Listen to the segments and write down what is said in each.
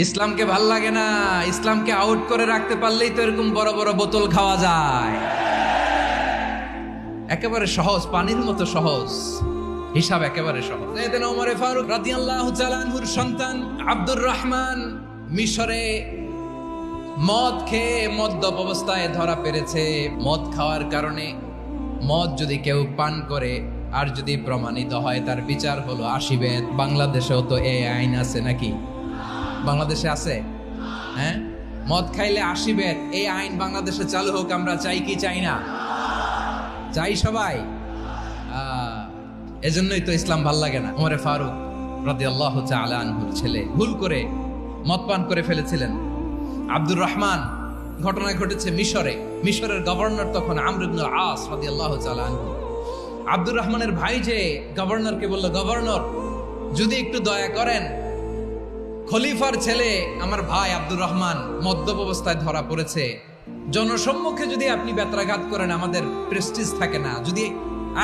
ইসলামকে ভাল লাগে না, ইসলামকে আউট করে রাখতে পারলেই তো এরকম বড় বড় বোতল খাওয়া যায়। একেবারে সহজ, পানির মতো সহজ, হিসাব একেবারে সহজ। সাইয়েদনা ওমর ফারুক রাদিয়াল্লাহু তাআলা আনহুর সন্তান আব্দুর রহমান মিশরে মদ খেয়ে মদ্যপ অবস্থায় ধরা পড়েছে। মদ খাওয়ার কারণে, মদ যদি কেউ পান করে আর যদি প্রমাণিত হয় তার বিচার হলো 80 বেত। বাংলাদেশেও তো এই আইন আছে নাকি? বাংলাদেশে আছে? হ্যাঁ, মদ খাইলে 80 বেত, এই আইন বাংলাদেশে চালু হোক। আমরা চাই কি চাই না? চাই সবাই। এজন্যই তো ইসলাম ভাল লাগে না। ওমর ফারুক রাদিয়াল্লাহু তাআলা আনহুর ছেলে ভুল করে মদ পান করে ফেলেছিলেন। আব্দুর রহমান, ঘটনা ঘটেছে মিশরে। মিশরের গভর্নর তখন আমর ইবনুল আস রাদিয়াল্লাহু তাআলা আনহু। আব্দুর রহমানের ভাই যে গভর্নরকে বলল, গভর্নর যদি একটু দয়া করেন, খলিফার ছেলে আমার ভাই আব্দুর রহমান মদ্যপ অবস্থায় ধরা পড়েছে, জনসম্মুখে যদি আপনি বেত্রাঘাত করেন আমাদের প্রেস্টিজ থাকে না, যদি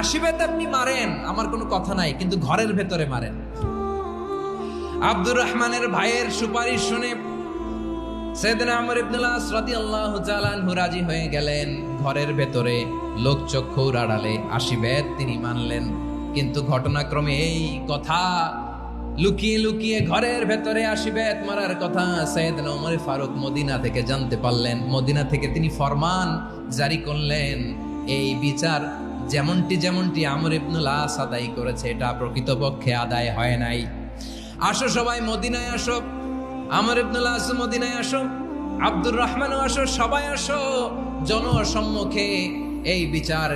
80 বেত আপনি মারেন আমার কোনো কথা নাই, কিন্তু ঘরের ভেতরে মারেন। আব্দুর রহমানের ভাইয়ের সুপারিশ শুনে সাইয়েদনা আমর ইবনুল আস রাদিয়াল্লাহু তাআলা আনহু রাজি হয়ে গেলেন। ঘরের ভেতরে লোকচক্ষুর আড়ালে 80 বেত তিনি মানলেন। কিন্তু ঘটনাক্রমে এই কথা লুকিয়ে লুকিয়ে ঘরের ভেতরে 80 বেত মারার কথা সাইয়েদনা ওমর ফারুক মদিনা থেকে জানতে পারলেন। মদিনা থেকে তিনি ফরমান জারি করলেন, এই বিচার যেমনটি আমর ইবনুল আস আদায় করেছে এটা প্রকৃতপক্ষে আদায় হয় নাই। আসো সবাই মদিনায় আসো, আমর ইবনুল আস মদিনায় আসো, আব্দুর রহমানও আসো, সবাই আসো, জনসম্মুখে এই বিচার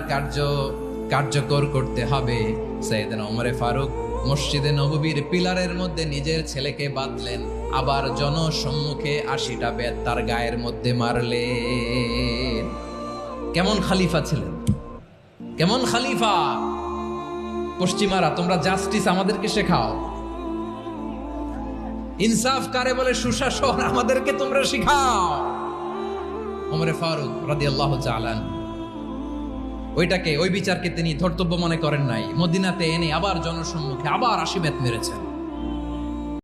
কার্যকর করতে হবে। সাইয়েদনা ওমর ফারুক মসজিদে নববীর পিলারের মধ্যে নিজের ছেলেকে বাঁধলেন, আবার জনসম্মুখে 80টা বেত তার গায়ের মধ্যে মারলেন। কেমন খালিফা ছিলেন, কেমন খালিফা! পশ্চিমারা তোমরা জাস্টিস আমাদেরকে শেখাও, ইনসাফ কারে বলে সুশাসন আমাদেরকে তোমরা শিখাও। ওমর ফারুক রাদিয়াল্লাহু তাআলা ওই বিচারকে তিনি ধর্তব্য মনে করেন নাই। মদিনাতে এনে আবার জনসম্মুখে আবার 80 বেত মেরেছেন।